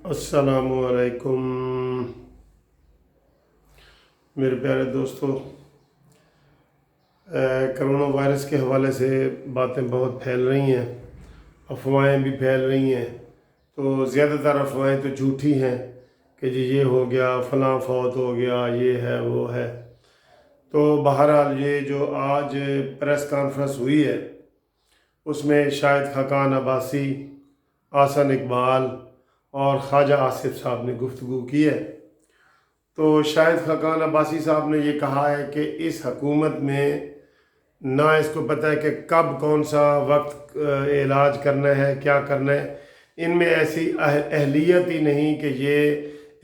अस्सलामुअलैकुम मेरे प्यारे दोस्तों। करोना वायरस के हवाले से बातें बहुत फैल रही हैं, अफवाहें भी फैल रही हैं। तो ज़्यादातर अफवाहें तो झूठी हैं कि जी ये हो गया, फ़लाँ फौत हो गया, ये है वो है। तो बहरहाल ये जो आज प्रेस कॉन्फ्रेंस हुई है उसमें शाहिद खाकान अब्बासी, आसन इकबाल और ख्वाजा आसिफ साहब ने गुफ्तगू की है। तो शाहिद खाकान अब्बासी साहब ने ये कहा है कि इस हकूमत में ना इसको पता है कि कब कौन सा वक्त इलाज करना है, क्या करना है। इनमें ऐसी अहलियत ही नहीं कि ये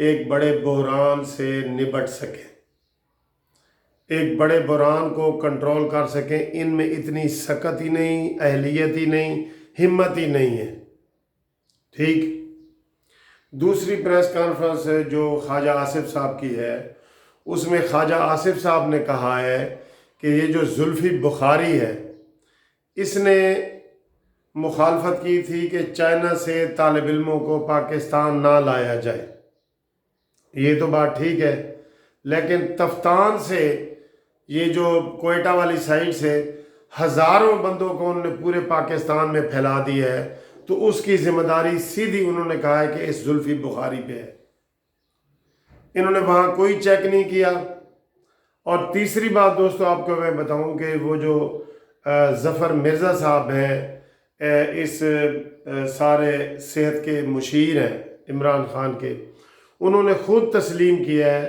एक बड़े बहरान से निपट सकें, एक बड़े बहरान को कंट्रोल कर सकें। इनमें इतनी सकत ही नहीं, अहलियत ही नहीं, हिम्मत ही नहीं है। ठीक। दूसरी प्रेस कॉन्फ्रेंस जो ख्वाजा आसिफ साहब की है उसमें ख्वाजा आसिफ साहब ने कहा है कि ये जो जुल्फ़ी बुखारी है इसने मुखालफत की थी कि चाइना से तालिब इल्मों को पाकिस्तान ना लाया जाए। ये तो बात ठीक है, लेकिन तफ्तान से ये जो कोयटा वाली साइड से हज़ारों बंदों को उन्होंने पूरे पाकिस्तान में फैला दिया है, तो उसकी ज़िम्मेदारी सीधी उन्होंने कहा है कि इस जुल्फ़ी बुखारी पे है। इन्होंने वहाँ कोई चेक नहीं किया। और तीसरी बात दोस्तों आपको मैं बताऊं कि वो जो ज़फ़र मिर्ज़ा साहब हैं, इस सारे सेहत के मुशीर हैं इमरान ख़ान के, उन्होंने ख़ुद तस्लीम किया है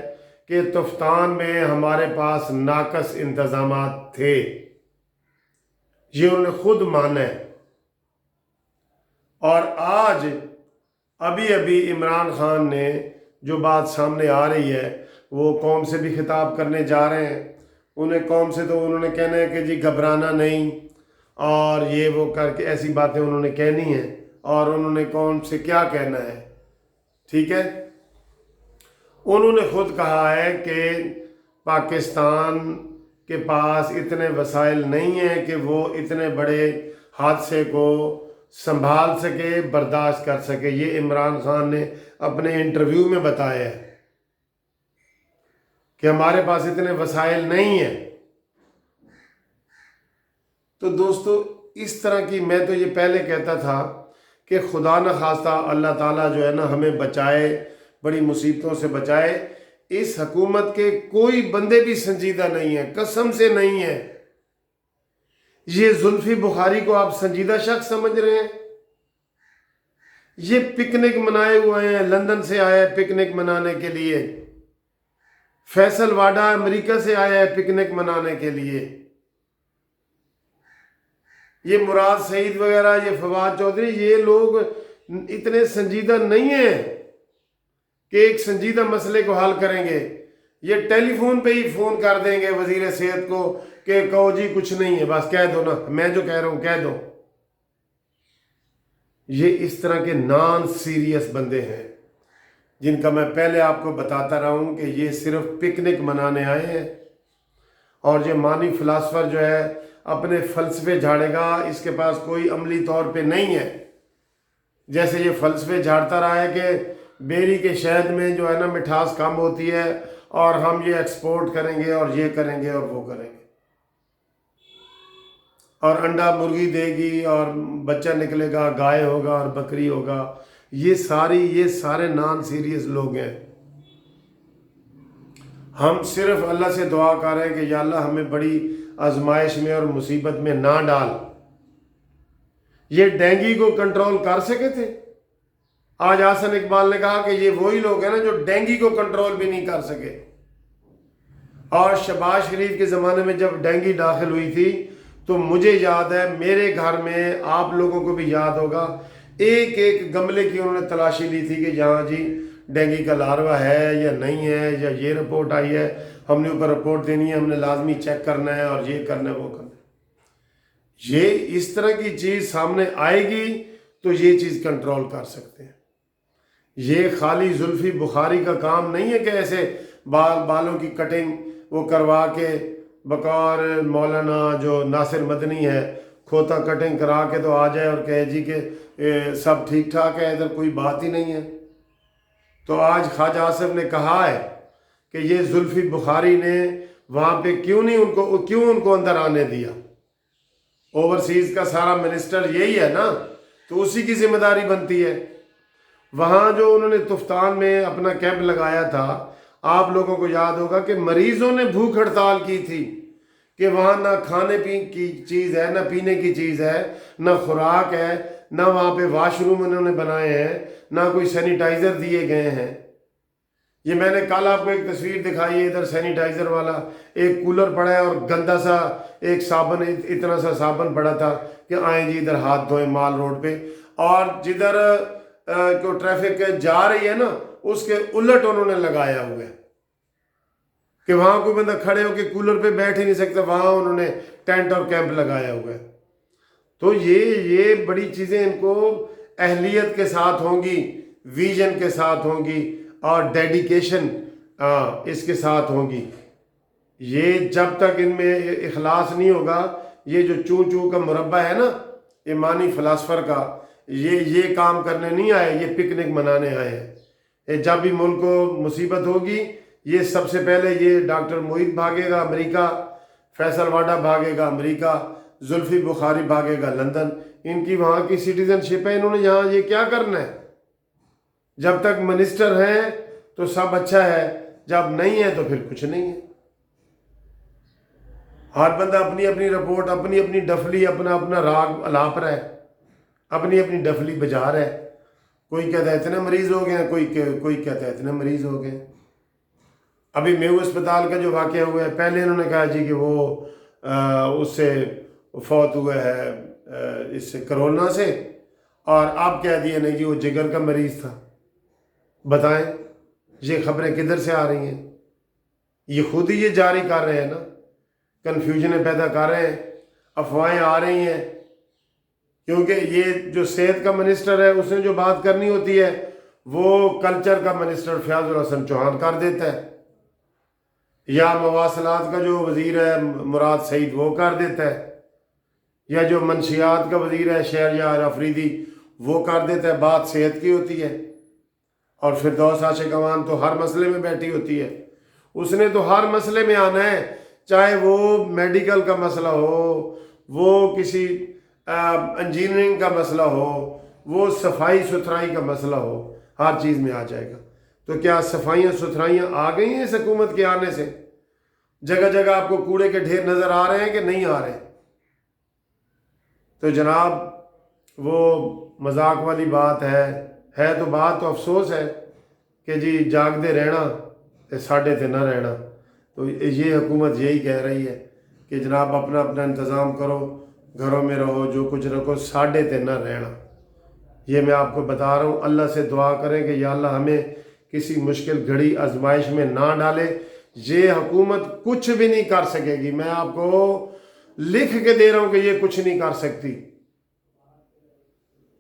कि तफ्तान में हमारे पास नाकस इंतज़ामात थे। ये उन्होंने ख़ुद माना है। और आज अभी अभी इमरान ख़ान ने जो बात सामने आ रही है, वो कौम से भी खिताब करने जा रहे हैं। उन्हें कौम से तो उन्होंने कहना है कि जी घबराना नहीं और ये वो करके ऐसी बातें उन्होंने कहनी है। और उन्होंने कौम से क्या कहना है, ठीक है। उन्होंने ख़ुद कहा है कि पाकिस्तान के पास इतने वसाइल नहीं हैं कि वो इतने बड़े हादसे को संभाल सके, बर्दाश्त कर सके। ये इमरान ख़ान ने अपने इंटरव्यू में बताया है कि हमारे पास इतने वसाइल नहीं हैं। तो दोस्तों इस तरह की, मैं तो ये पहले कहता था कि खुदा न खास्ता अल्लाह ताला जो है ना हमें बचाए, बड़ी मुसीबतों से बचाए। इस हुकूमत के कोई बंदे भी संजीदा नहीं है, कसम से नहीं है। ये जुल्फ़ी बुखारी को आप संजीदा शख्स समझ रहे हैं? ये पिकनिक मनाए हुए हैं, लंदन से आया है पिकनिक मनाने के लिए, फैसल वाडा अमेरिका से आया है पिकनिक मनाने के लिए। ये मुराद सईद वगैरह, ये फवाद चौधरी, ये लोग इतने संजीदा नहीं हैं कि एक संजीदा मसले को हल करेंगे। ये टेलीफोन पे ही फ़ोन कर देंगे वज़ीर सेहत को कि कहो जी कुछ नहीं है, बस कह दो ना, मैं जो कह रहा हूँ कह दो। ये इस तरह के नॉन सीरियस बंदे हैं जिनका मैं पहले आपको बताता रहा हूँ कि ये सिर्फ पिकनिक मनाने आए हैं। और ये मानी फ़िलासफ़र जो है अपने फ़लसफ़े झाड़ेगा, इसके पास कोई अमली तौर पे नहीं है। जैसे ये फ़लसफ़े झाड़ता रहा है कि बेरी के शहद में जो है ना मिठास कम होती है और हम ये एक्सपोर्ट करेंगे और ये करेंगे और वो करेंगे, और अंडा मुर्गी देगी और बच्चा निकलेगा, गाय होगा और बकरी होगा। ये सारे नॉन सीरियस लोग हैं। हम सिर्फ अल्लाह से दुआ कर रहे हैं कि या अल्लाह हमें बड़ी आजमाइश में और मुसीबत में ना डाल। ये डेंगू को कंट्रोल कर सके थे। आज आसन इकबाल ने कहा कि ये वही लोग हैं ना जो डेंगू को कंट्रोल भी नहीं कर सके। और शहबाज शरीफ के ज़माने में जब डेंगू दाखिल हुई थी तो मुझे याद है, मेरे घर में, आप लोगों को भी याद होगा, एक एक गमले की उन्होंने तलाशी ली थी कि यहाँ जी डेंगू का लार्वा है या नहीं है, या ये रिपोर्ट आई है, हमने ऊपर रिपोर्ट देनी है, हमने लाजमी चेक करना है और ये करना है वो करना है। ये इस तरह की चीज़ सामने आएगी तो ये चीज़ कंट्रोल कर सकते हैं। ये खाली जुल्फ़ी बुखारी का काम नहीं है कि ऐसे बालों की कटिंग वो करवा के बकौर मौलाना जो नासिर मदनी है खोता कटिंग करा के तो आ जाए और कहे जी कि सब ठीक ठाक है, इधर कोई बात ही नहीं है। تو آج خواجہ آصف نے کہا ہے کہ یہ زلفی بخاری نے وہاں پہ کیوں ان کو اندر آنے دیا؟ اوورسیز کا سارا منسٹر یہی ہے نا، تو اسی کی ذمہ داری بنتی ہے۔ وہاں جو انہوں نے تفتان میں اپنا کیمپ لگایا تھا، آپ لوگوں کو یاد ہوگا کہ مریضوں نے بھوک ہڑتال کی تھی کہ وہاں نہ کھانے کی چیز ہے، نہ پینے کی چیز ہے، نہ خوراک ہے، نہ وہاں پہ واش روم انہوں نے بنائے ہیں، نہ کوئی سینیٹائزر دیے گئے ہیں۔ یہ میں نے کل آپ کو ایک تصویر دکھائی ہے، ادھر سینیٹائزر والا ایک کولر پڑا ہے اور گندا سا ایک صابن، اتنا سا صابن پڑا تھا کہ آئیں جی ادھر ہاتھ دھوئیں مال روڈ پہ، اور جدھر کو ٹریفک جا رہی ہے نا اس کے الٹ انہوں نے لگایا ہوا ہے کہ وہاں کوئی بندہ کھڑے ہو کے کولر پہ بیٹھ ہی نہیں سکتا، وہاں انہوں نے ٹینٹ اور کیمپ لگایا ہوا ہے۔ تو یہ بڑی چیزیں ان کو اہلیت کے ساتھ ہوں گی، ویژن کے ساتھ ہوں گی اور ڈیڈیکیشن اس کے ساتھ ہوں گی۔ یہ جب تک ان میں اخلاص نہیں ہوگا، یہ جو چوں چوں کا مربع ہے نا ایمانی فلاسفر کا، یہ کام کرنے نہیں آئے، یہ پکنک منانے آئے ہیں۔ جب بھی ملک کو مصیبت ہوگی، یہ سب سے پہلے یہ ڈاکٹر محیط بھاگے گا امریکہ، فیصل واڈا بھاگے گا امریکہ، زلفی بخاری بھاگے گا لندن۔ ان کی وہاں کی سٹیزن شپ ہے، انہوں نے یہاں یہ کیا کرنا ہے؟ جب تک منسٹر ہیں تو سب اچھا ہے، جب نہیں ہے تو پھر کچھ نہیں ہے۔ ہر بندہ اپنی اپنی رپورٹ، اپنی اپنی ڈفلی، اپنا اپنا راگ الاپ رہا ہے، اپنی اپنی ڈفلی بجا رہا ہے۔ کوئی کہتا ہے اتنے مریض ہو گئے ہیں، کوئی کہتا ہے اتنے مریض ہو گئے ہیں۔ ابھی میو اسپتال کا جو واقعہ ہوا ہے، پہلے انہوں نے کہا جی کہ وہ اس سے فوت ہوئے ہے اس سے کرونا سے، اور اب کہہ دیا نہیں جی وہ جگر کا مریض تھا۔ بتائیں یہ خبریں کدھر سے آ رہی ہیں؟ یہ خود ہی یہ جاری کر رہے ہیں نا، کنفیوژنیں پیدا کر رہے ہیں، افواہیں آ رہی ہیں۔ کیونکہ یہ جو صحت کا منسٹر ہے اس نے جو بات کرنی ہوتی ہے وہ کلچر کا منسٹر فیاض الحسن چوہان کر دیتا ہے، یا مواصلات کا جو وزیر ہے مراد سعید وہ کر دیتا ہے، یا جو منشیات کا وزیر ہے شہریار افریدی وہ کر دیتا ہے۔ بات صحت کی ہوتی ہے، اور فردوس عاشق امان تو ہر مسئلے میں بیٹھی ہوتی ہے، اس نے تو ہر مسئلے میں آنا ہے، چاہے وہ میڈیکل کا مسئلہ ہو، وہ کسی انجینئرنگ کا مسئلہ ہو، وہ صفائی ستھرائی کا مسئلہ ہو، ہر چیز میں آ جائے گا۔ تو کیا صفائیاں ستھرائیاں آ گئی ہیں اس حکومت کے آنے سے؟ جگہ جگہ آپ کو کوڑے کے ڈھیر نظر آ رہے ہیں کہ نہیں آ رہے؟ تو جناب وہ مذاق والی بات ہے تو بات تو افسوس ہے کہ جی جاگدے رہنا تے ساڈے تے نہ رہنا۔ تو یہ حکومت یہی کہہ رہی ہے کہ جناب اپنا اپنا انتظام کرو، گھروں میں رہو، جو کچھ رکھو، ساڈے تے نہ رہنا۔ یہ میں آپ کو بتا رہا ہوں، اللہ سے دعا کریں کہ یا اللہ ہمیں کسی مشکل گھڑی آزمائش میں نہ ڈالے۔ یہ حکومت کچھ بھی نہیں کر سکے گی، میں آپ کو لکھ کے دے رہا ہوں کہ یہ کچھ نہیں کر سکتی۔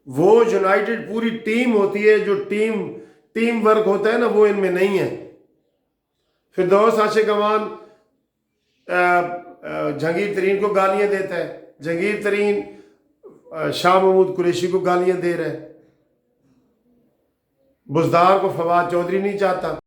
وہ یونائٹڈ پوری ٹیم ہوتی ہے، جو ٹیم ورک ہوتا ہے نا، وہ ان میں نہیں ہے۔ فردوس عاشق امان جہانگیر ترین کو گالیاں دیتا ہے، جہانگیر ترین شاہ محمود قریشی کو گالیاں دے رہے ہیں، بزدار کو فواد چودھری نہیں چاہتا۔